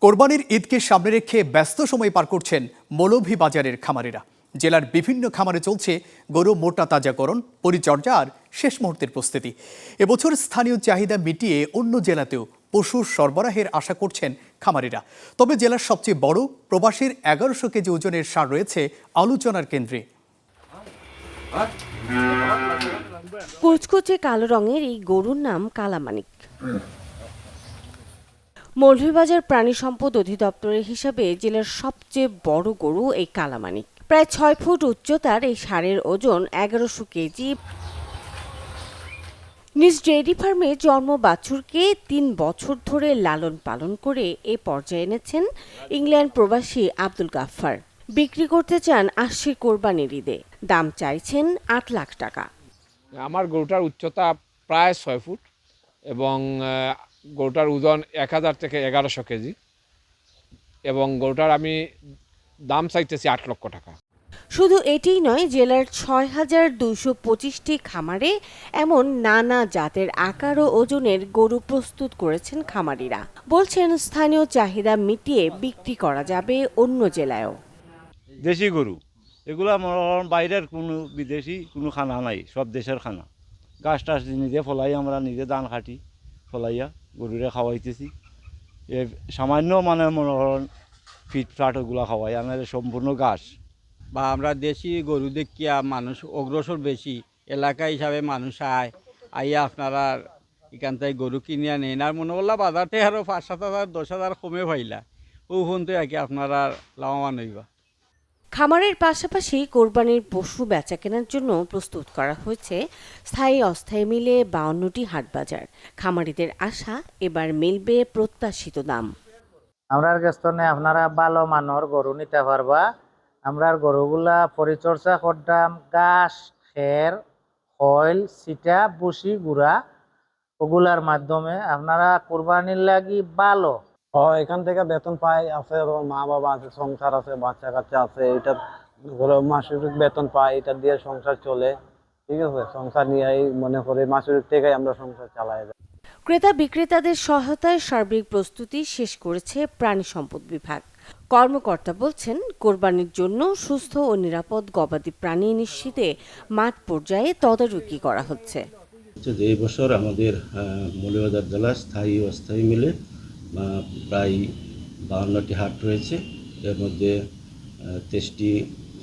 কোরবানির ঈদকে সামনে রেখে ব্যস্ত সময় পার করছেন মৌলভীবাজারের খামারিরা। জেলার বিভিন্ন খামারে চলছে গরু মোটা তাজাকরণ, পরিচর্যা আর শেষ মুহূর্তের প্রস্তুতি। এবছর স্থানীয় চাহিদা মিটিয়ে অন্য জেলাতেও পশুর সরবরাহের আশা করছেন খামারিরা। তবে জেলার সবচেয়ে বড় প্রবাসীর 1100 কেজি ওজনের ষাঁড় রয়েছে আলোচনার কেন্দ্রে। কুচকুচে কালো রঙের এই গরুর নাম কালামানিক। মৌলভীবাজার প্রাণী সম্পদ অধিদপ্তরের হিসাবে জেলার সবচেয়ে বড় গরু এই কালামানিক। প্রায় 6 ফুট উচ্চতার এই ষাঁড়ের ওজন 1100 কেজি। নিজ ডেইরি ফার্মে জন্ম বাছুরকে 3 বছর ধরে লালন পালন করে এ পর্যায়ে এনেছেন ইংল্যান্ড প্রবাসী আব্দুল গাফফার। বিক্রি করতে চান আসছে কোরবানির ঈদে। দাম চাইছেন 8 লাখ টাকা। আমার গরুটার উচ্চতা প্রায় 6 ফুট এবং গরুটার ওজন 1000 থেকে 1100 কেজি এবং গরুটার আমি দাম চাইতেছি 8 লক্ষ টাকা। শুধু এটিই নয়, জেলার 6225টি খামারে এমন নানা জাতের আকার ও ওজনের গরু প্রস্তুত করেছেন খামারিরা। বলছেন স্থানীয় চাহিদা মিটিয়ে বিক্রি করা যাবে অন্য জেলায়ও। দেশি গরু এগুলো বাইরের কোনো বিদেশি কোনো খানা নাই, সব দেশের খানা। গাছ টাছ নিজে ফলাই, আমরা নিজে ধান খাটি ফলাইয়া গরুরে খাওয়াইতেছি। সামান্য মনে করেন ফিট ফ্লাট ওগুলো খাওয়াই, আমাদের সম্পূর্ণ ঘাস। বা আমরা দেশি গরু দেখিয়া মানুষ অগ্রসর বেশি এলাকা হিসাবে মানুষ আইয়া আপনারা এখান থেকে গরু কিনিয়া নেন আর মনে করলা বাজার থেকে আরও 5-7 হাজার 10 হাজার কমে পাইলা ও ফোনতে আর কি আপনারা লাভবান হইবা। খামারের পাশাপাশি কোরবানির পশু বেচা কেনার জন্য প্রস্তুত করা হয়েছে স্থায়ী অস্থায়ী মিলে 52টি হাটবাজার। খামারিদের আশা এবার মিলবে প্রত্যাশিত দাম। আমরার কাছে আপনারা ভালো মানের গরু নিতে পারবা। আমরার গরুগুলা পরিচর্যা করতাম, ঘাস, খের, খৈল, সিটা, বুসি, গুড়া ওগুলার মাধ্যমে আপনারা কোরবানির লাগি ভালো। এখান থেকে বেতন পাই আছে, মা বাবা আছে, সংসার আছে, বাচ্চা কাচ্চা আছে, এটা মাসিক বেতন পাই, এটা দিয়ে সংসার চলে। ঠিক আছে, সংসার নিয়েই মনে করে মাসিক থেকে আমরা সংসার চালাই। ক্রেতা বিক্রেতাদের সহায়তায় সার্বিক প্রস্তুতি শেষ করেছে প্রাণী সম্পদ বিভাগ। কর্মকর্তা বলছেন, কোরবানির জন্য সুস্থ ও নিরাপদ গবাদি প্রাণী নিশ্চিতে মাঠ পর্যায়ে তদারকি করা হচ্ছে। এই বছর আমাদের মৌলভীবাজার জেলায় স্থায়ী ও অস্থায়ী মিলে প্রায় 52টি হাট রয়েছে। এর মধ্যে 23টি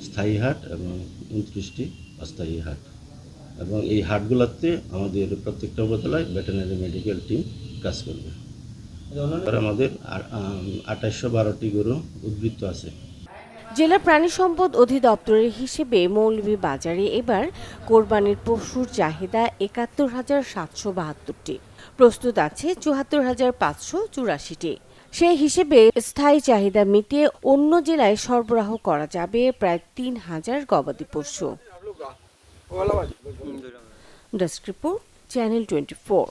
স্থায়ী হাট এবং 29টি অস্থায়ী হাট। এবং এই হাটগুলোতে আমাদের প্রত্যেকটা উপজেলায় ভেটেরিনারি মেডিকেল টিম কাজ করবে। আমাদের 2812টি গরু উদ্বৃত্ত আছে। জেলা প্রাণী সম্পদ অধিদপ্তরের হিসেবে মৌলভীবাজারে এবার কোরবানির পশুর চাহিদা ৭১,৭৭২টি। প্রস্তুত আছে ৭৪,৫৮৪টি। সেই হিসেবে স্থায়ী চাহিদা মিটিয়ে অন্য জেলায় সরবরাহ করা যাবে প্রায় ৩,০০০ গবাদি পশু। Desk report, channel 24।